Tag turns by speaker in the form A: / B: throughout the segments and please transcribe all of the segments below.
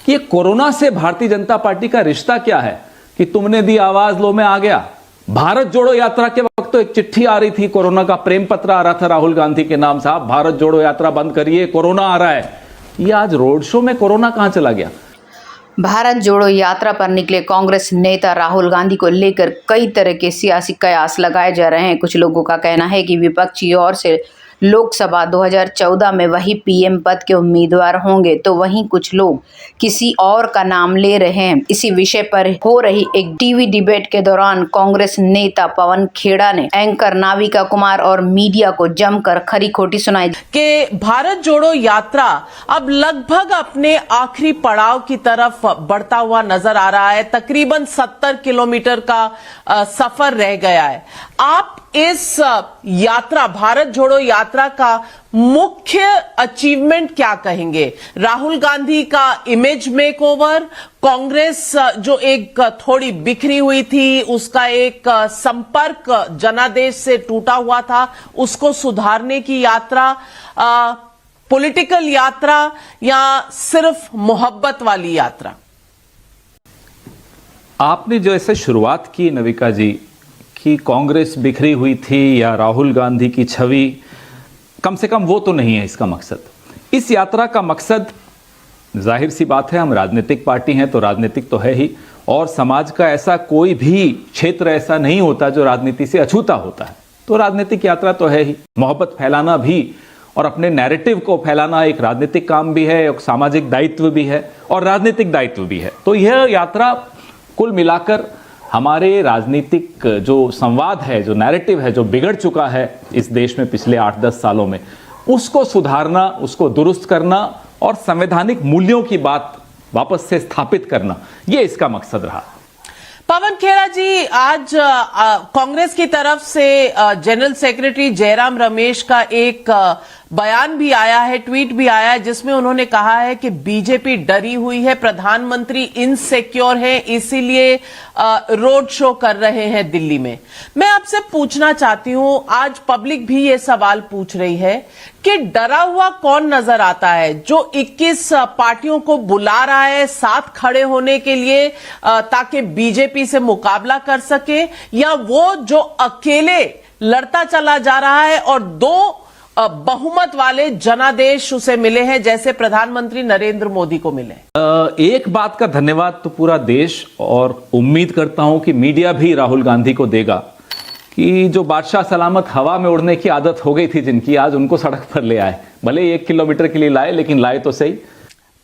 A: कि ये कोरोना से भारतीय जनता पार्टी का रिश्ता क्या है कि तुमने दी आवाज, लो मैं आ गया। भारत जोड़ो यात्रा के वक्त तो एक चिट्ठी आ रही थी, कोरोना का प्रेम पत्र आ रहा था राहुल गांधी के नाम, साहब भारत जोड़ो यात्रा बंद करिए, कोरोना आ रहा है। ये आज रोड शो में कोरोना कहां चला गया?
B: भारत जोड़ो यात्रा पर निकले कांग्रेस नेता राहुल गांधी को लेकर कई तरह के सियासी कयास लगाए जा रहे हैं। कुछ लोगों का कहना है कि विपक्षी ओर से लोकसभा 2014 में वही पीएम पद के उम्मीदवार होंगे, तो वहीं कुछ लोग किसी और का नाम ले रहे हैं। इसी विषय पर हो रही एक टीवी डिबेट के दौरान कांग्रेस नेता पवन खेड़ा ने एंकर नाविका कुमार और मीडिया को जमकर खरी खोटी सुनाई
C: कि भारत जोड़ो यात्रा अब लगभग अपने आखिरी पड़ाव की तरफ बढ़ता हुआ नजर आ रहा है। तकरीबन 70 किलोमीटर का सफर रह गया है। आप इस यात्रा, भारत जोड़ो यात्रा का मुख्य अचीवमेंट क्या कहेंगे? राहुल गांधी का इमेज मेकओवर, कांग्रेस जो एक थोड़ी बिखरी हुई थी, उसका एक संपर्क जनादेश से टूटा हुआ था, उसको सुधारने की यात्रा, पॉलिटिकल यात्रा या सिर्फ मोहब्बत वाली यात्रा?
A: आपने जो ऐसे शुरुआत की नविका जी कि कांग्रेस बिखरी हुई थी या राहुल गांधी की छवि, कम से कम वो तो नहीं है इसका मकसद। इस यात्रा का मकसद, जाहिर सी बात है, हम राजनीतिक पार्टी हैं तो राजनीतिक तो है ही, और समाज का ऐसा कोई भी क्षेत्र ऐसा नहीं होता जो राजनीति से अछूता होता है, तो राजनीतिक यात्रा तो है ही। मोहब्बत फैलाना भी और अपने नैरेटिव को फैलाना एक राजनीतिक काम भी है, एक सामाजिक दायित्व भी है और राजनीतिक दायित्व भी है। तो यह यात्रा कुल मिलाकर हमारे राजनीतिक जो संवाद है, जो नैरेटिव है, जो बिगड़ चुका है इस देश में पिछले 8-10 सालों में, उसको सुधारना, उसको दुरुस्त करना और संवैधानिक मूल्यों की बात वापस से स्थापित करना, ये इसका मकसद रहा।
C: पवन खेड़ा जी, आज कांग्रेस की तरफ से जनरल सेक्रेटरी जयराम रमेश का एक बयान भी आया है, ट्वीट भी आया है, जिसमें उन्होंने कहा है कि बीजेपी डरी हुई है, प्रधानमंत्री इनसिक्योर है, इसीलिए रोड शो कर रहे हैं दिल्ली में। मैं आपसे पूछना चाहती हूं, आज पब्लिक भी ये सवाल पूछ रही है कि डरा हुआ कौन नजर आता है जो 21 पार्टियों को बुला रहा है साथ खड़े होने के लिए ताकि बीजेपी से मुकाबला कर सके, या वो जो अकेले लड़ता चला जा रहा है और दो बहुमत वाले जनादेश उसे मिले हैं जैसे प्रधानमंत्री नरेंद्र मोदी को मिले?
A: एक बात का धन्यवाद तो पूरा देश, और उम्मीद करता हूं कि मीडिया भी राहुल गांधी को देगा कि जो बादशाह सलामत हवा में उड़ने की आदत हो गई थी जिनकी, आज उनको सड़क पर ले आए। भले 1 किलोमीटर के लिए लाए, लेकिन लाए तो सही।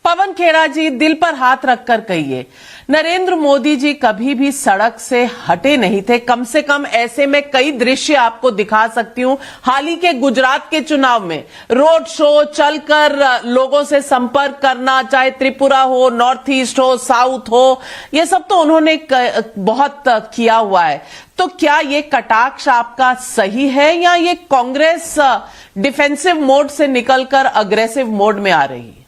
C: पवन खेड़ा जी, दिल पर हाथ रखकर कहिए, नरेंद्र मोदी जी कभी भी सड़क से हटे नहीं थे। कम से कम ऐसे में कई दृश्य आपको दिखा सकती हूं। हाल ही के गुजरात के चुनाव में रोड शो चलकर लोगों से संपर्क करना, चाहे त्रिपुरा हो, नॉर्थ ईस्ट हो, साउथ हो, ये सब तो उन्होंने बहुत किया हुआ है। तो क्या ये कटाक्ष आपका सही है या ये कांग्रेस डिफेंसिव मोड से निकलकर अग्रेसिव मोड में आ रही है?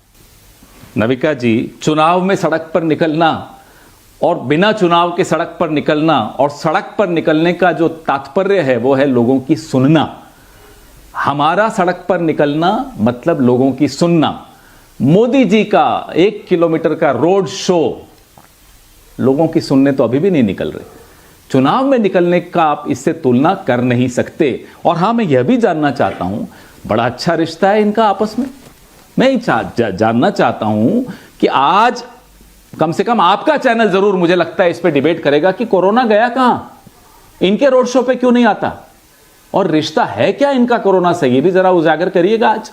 A: नविका जी, चुनाव में सड़क पर निकलना और बिना चुनाव के सड़क पर निकलना, और सड़क पर निकलने का जो तात्पर्य है वो है लोगों की सुनना। हमारा सड़क पर निकलना मतलब लोगों की सुनना। मोदी जी का 1 किलोमीटर का रोड शो लोगों की सुनने तो अभी भी नहीं निकल रहे। चुनाव में निकलने का आप इससे तुलना कर नहीं सकते। और हां, मैं यह भी जानना चाहता हूं, बड़ा अच्छा रिश्ता है इनका आपस में। मैं जानना चाहता हूं कि आज कम से कम आपका चैनल जरूर, मुझे लगता है, इस पे डिबेट करेगा कि कोरोना गया कहां, इनके रोड शो पे क्यों नहीं आता, और रिश्ता है क्या इनका कोरोना से, ये भी जरा उजागर करिएगा आज।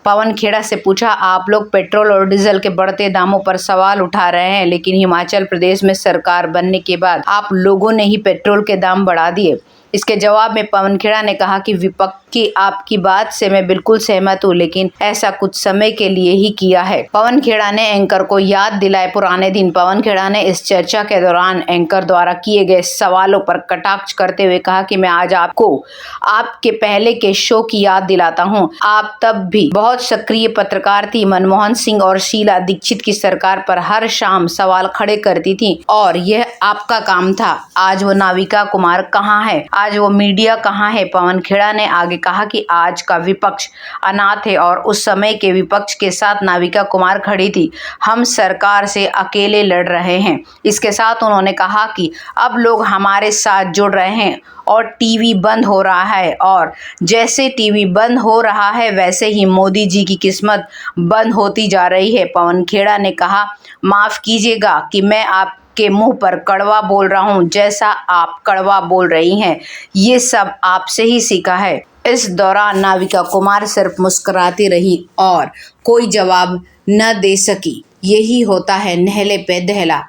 B: पवन खेड़ा से पूछा, आप लोग पेट्रोल और डीजल के बढ़ते दामों पर सवाल उठा रहे हैं, लेकिन हिमाचल प्रदेश में सरकार बनने के बाद आप लोगों ने ही पेट्रोल के दाम बढ़ा दिए। इसके जवाब में पवन खेड़ा ने कहा कि विपक्ष की आपकी बात से मैं बिल्कुल सहमत हूं, लेकिन ऐसा कुछ समय के लिए ही किया है। पवन खेड़ा ने एंकर को याद दिलाए पुराने दिन। पवन खेड़ा ने इस चर्चा के दौरान एंकर द्वारा किए गए सवालों पर कटाक्ष करते हुए कहा कि मैं आज आपको आपके पहले के शो की याद दिलाता हूं। आप तब भी बहुत सक्रिय पत्रकार थी। मनमोहन सिंह और शीला दीक्षित की सरकार पर हर शाम सवाल खड़े करती थी और यह आपका काम था। आज वो नाविका कुमार कहाँ है? आज वो मीडिया कहाँ है? पवन खेड़ा ने आगे कहा कि आज का विपक्ष अनाथ है और उस समय के विपक्ष के साथ नाविका कुमार खड़ी थी। हम सरकार से अकेले लड़ रहे हैं। इसके साथ उन्होंने कहा कि अब लोग हमारे साथ जुड़ रहे हैं और टीवी बंद हो रहा है और जैसे टीवी बंद हो रहा है वैसे ही मोदी जी की किस्मत बंद होती जा रही है। पवन खेड़ा ने कहा, माफ कीजिएगा कि मैं आपके मुंह पर कड़वा बोल रहा हूं, जैसा आप कड़वा बोल रही हैं ये सब आपसे ही सीखा है। इस दौरान नाविका कुमार सिर्फ मुस्कुराती रही और कोई जवाब न दे सकी। यही होता है नहले पे दहला।